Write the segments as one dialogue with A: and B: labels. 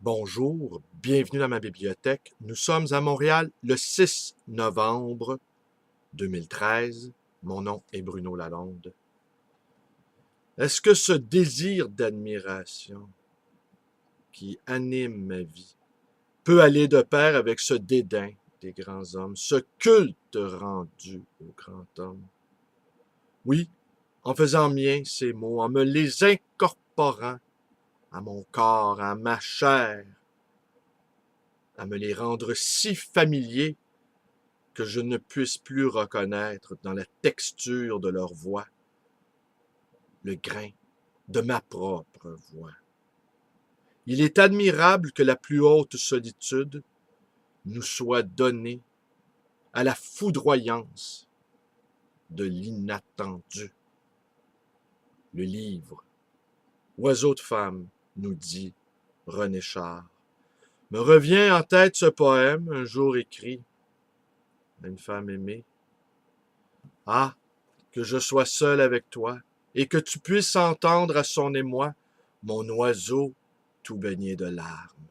A: Bonjour, bienvenue dans ma bibliothèque. Nous sommes à Montréal le 6 novembre 2013. Mon nom est Bruno Lalonde. Est-ce que ce désir d'admiration qui anime ma vie peut aller de pair avec ce dédain des grands hommes, ce culte rendu aux grands hommes? Oui, en faisant miens ces mots, en me les incorporant à mon corps, à ma chair, à me les rendre si familiers que je ne puisse plus reconnaître dans la texture de leur voix le grain de ma propre voix. Il est admirable que la plus haute solitude nous soit donnée à la foudroyance de l'inattendu. Le livre, oiseau de femme, nous dit René Char. Me revient en tête ce poème, un jour écrit à une femme aimée. Ah, que je sois seul avec toi, et que tu puisses entendre à son émoi mon oiseau tout baigné de larmes.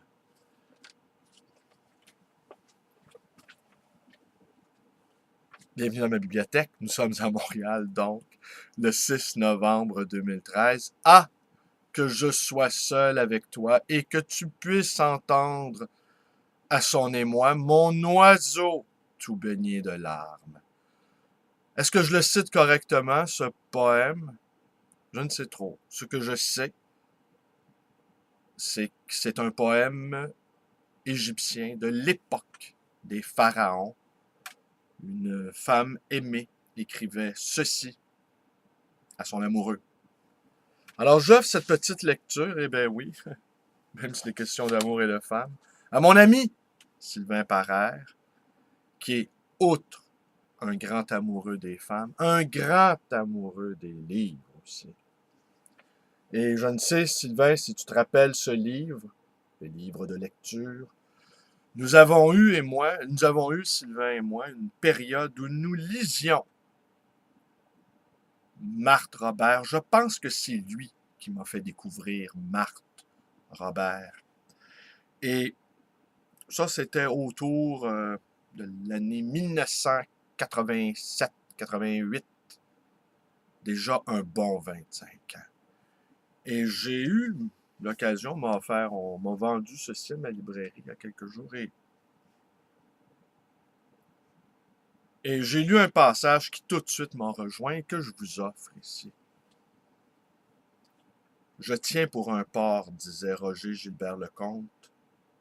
A: Bienvenue dans ma bibliothèque. Nous sommes à Montréal, donc, le 6 novembre 2013. Ah, que je sois seul avec toi et que tu puisses entendre à son émoi mon oiseau tout baigné de larmes. Est-ce que je le cite correctement, ce poème? Je ne sais trop. Ce que je sais, c'est que c'est un poème égyptien de l'époque des pharaons. Une femme aimée écrivait ceci à son amoureux. Alors j'offre cette petite lecture, eh bien oui, même si c'est question d'amour et de femme, à mon ami Sylvain Parère, qui est outre un grand amoureux des femmes, un grand amoureux des livres aussi. Et je ne sais, Sylvain, si tu te rappelles ce livre, le livre de lecture, nous avons eu, Sylvain et moi, une période où nous lisions Marthe Robert. Je pense que c'est lui qui m'a fait découvrir Marthe Robert. Et ça, c'était autour de l'année 1987-88, déjà un bon 25 ans. Et j'ai eu l'occasion, on m'a vendu ceci à ma librairie il y a quelques jours, et j'ai lu un passage qui tout de suite m'a rejoint et que je vous offre ici. Je tiens pour un porc, disait Roger Gilbert Lecomte,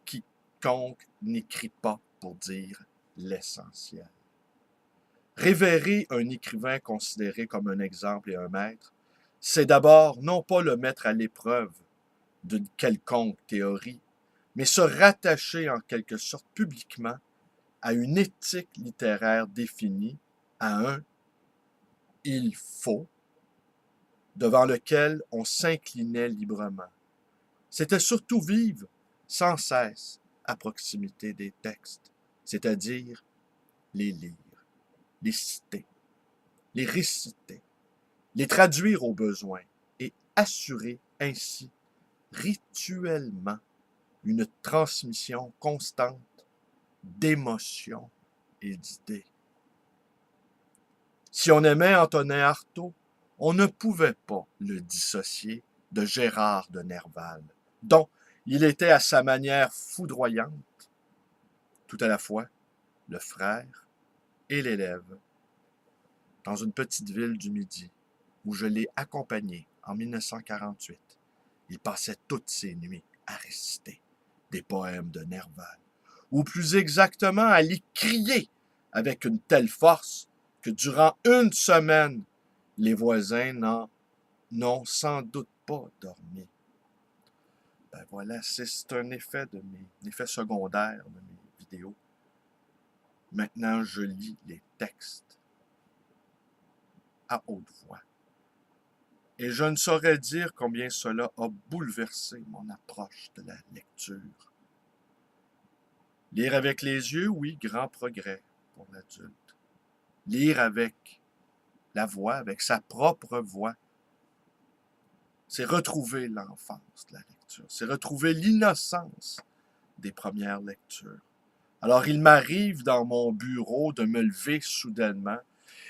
A: quiconque n'écrit pas pour dire l'essentiel. Révérer un écrivain considéré comme un exemple et un maître, c'est d'abord non pas le mettre à l'épreuve d'une quelconque théorie, mais se rattacher en quelque sorte publiquement à une éthique littéraire définie, à un il faut, devant lequel on s'inclinait librement. C'était surtout vivre sans cesse à proximité des textes, c'est-à-dire les lire, les citer, les réciter, les traduire au besoin et assurer ainsi rituellement une transmission constante d'émotions et d'idées. Si on aimait Antonin Artaud, on ne pouvait pas le dissocier de Gérard de Nerval, dont il était à sa manière foudroyante, tout à la fois le frère et l'élève, dans une petite ville du Midi, où je l'ai accompagné en 1948. Il passait toutes ses nuits à réciter des poèmes de Nerval, ou plus exactement à les crier avec une telle force que durant une semaine, les voisins n'ont sans doute pas dormi. Ben voilà, c'est un effet secondaire de mes vidéos. Maintenant, je lis les textes à haute voix. Et je ne saurais dire combien cela a bouleversé mon approche de la lecture. Lire avec les yeux, oui, grand progrès pour l'adulte. Lire avec la voix, avec sa propre voix, c'est retrouver l'enfance de la lecture. lectures. C'est retrouver l'innocence des premières lectures. Alors il m'arrive dans mon bureau de me lever soudainement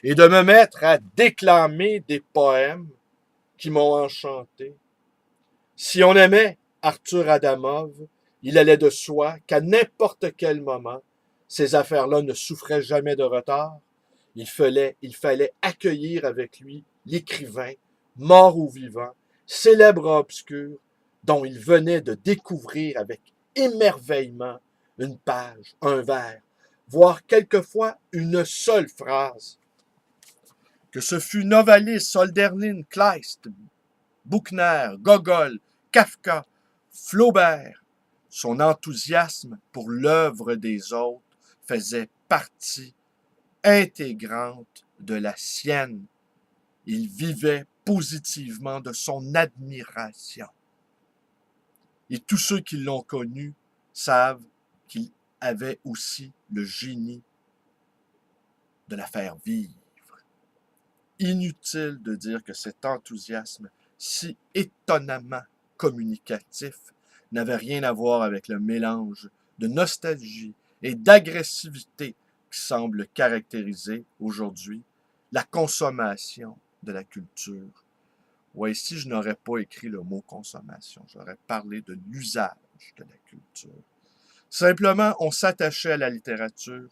A: et de me mettre à déclamer des poèmes qui m'ont enchanté. Si on aimait Arthur Adamov, il allait de soi qu'à n'importe quel moment, ces affaires-là ne souffraient jamais de retard. Il fallait accueillir avec lui l'écrivain, mort ou vivant, célèbre ou obscur, dont il venait de découvrir avec émerveillement une page, un vers, voire quelquefois une seule phrase. Que ce fût Novalis, Hölderlin, Kleist, Buchner, Gogol, Kafka, Flaubert, son enthousiasme pour l'œuvre des autres faisait partie intégrante de la sienne. Il vivait positivement de son admiration. Et tous ceux qui l'ont connu savent qu'il avait aussi le génie de la faire vivre. Inutile de dire que cet enthousiasme si étonnamment communicatif n'avait rien à voir avec le mélange de nostalgie et d'agressivité qui semble caractériser aujourd'hui la consommation de la culture. Ouais, ici, je n'aurais pas écrit le mot consommation, j'aurais parlé de l'usage de la culture. Simplement, on s'attachait à la littérature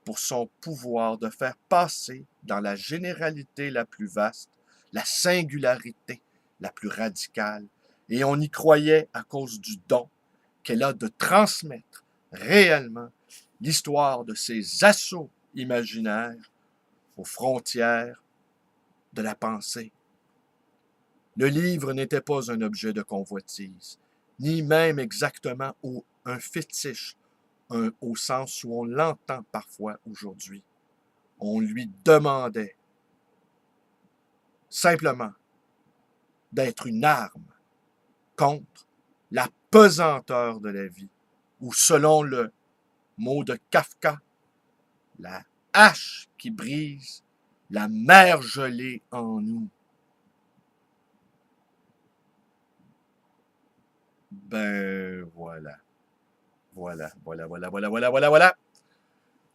A: pour son pouvoir de faire passer dans la généralité la plus vaste, la singularité la plus radicale, et on y croyait à cause du don qu'elle a de transmettre réellement l'histoire de ces assauts imaginaires aux frontières de la pensée. Le livre n'était pas un objet de convoitise, ni même exactement un fétiche, au sens où on l'entend parfois aujourd'hui. On lui demandait simplement d'être une arme contre la pesanteur de la vie, ou selon le mot de Kafka, la hache qui brise la mer gelée en nous. Ben voilà. Voilà.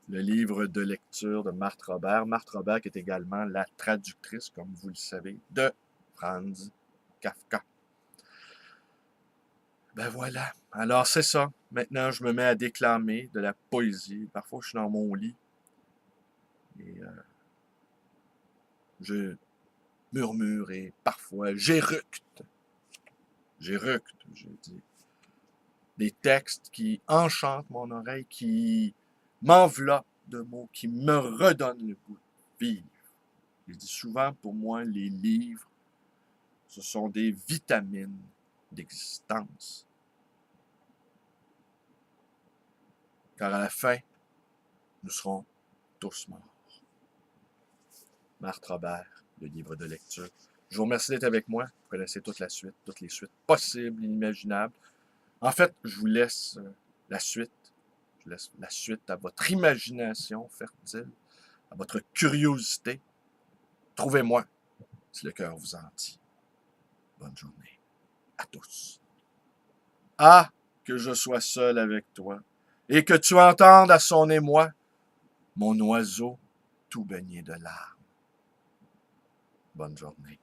A: Le livre de lecture de Marthe Robert. Marthe Robert qui est également la traductrice, comme vous le savez, de Franz Kafka. Ben voilà. Alors c'est ça. Maintenant, je me mets à déclamer de la poésie. Parfois, je suis dans mon lit et je murmure et parfois j'éructe. J'ai dit. Des textes qui enchantent mon oreille, qui m'enveloppent de mots, qui me redonnent le goût de vivre. Je dis souvent, pour moi, les livres, ce sont des vitamines d'existence. Car à la fin, nous serons tous morts. Marthe Robert, le livre de lecture. Je vous remercie d'être avec moi. Vous connaissez toute la suite, toutes les suites possibles, inimaginables. En fait, je vous laisse la suite. Je laisse la suite à votre imagination fertile, à votre curiosité. Trouvez-moi si le cœur vous en dit. Bonne journée à tous. Ah, que je sois seul avec toi et que tu entendes à son émoi mon oiseau tout baigné de larmes. Bonne journée.